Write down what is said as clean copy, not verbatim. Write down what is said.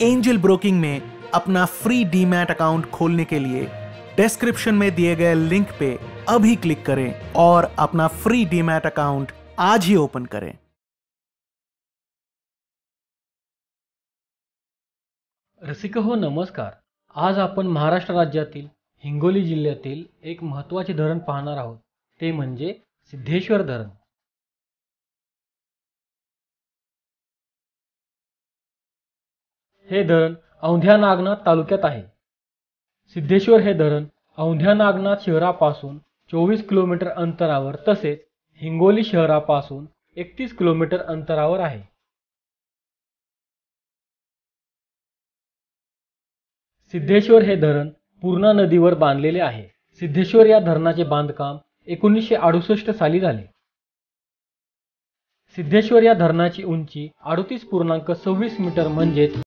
Angel broking में अपना free demat account खोलने के लिए डिस्क्रिप्शन में दिए गए लिंक पे अभी क्लिक करें और अपना फ्री डीमैट अकाउंट आज ही ओपन करें। रसिक हो नमस्कार। आज आपण महाराष्ट्र राज्यातील हिंगोली जिल्ह्यातील एक महत्त्वाचे धरण पाहणार आहोत, ते म्हणजे सिद्धेश्वर धरण। हे धरण औंढ्या नागनाथ तालुक्यात आहे। सिद्धेश्वर हे धरण औंढ्या नागनाथ शहरापासून 24 किलोमीटर अंतरावर तसेच हिंगोली शहरापासून 31 किलोमीटर अंतरावर आहे। सिद्धेश्वर हे धरण पूर्णा नदीवर बांधलेले आहे। सिद्धेश्वर या धरणाचे बांधकाम 1968 साली झाले। सिद्धेश्वर या धरणाची उंची 38.26 मीटर म्हणजेच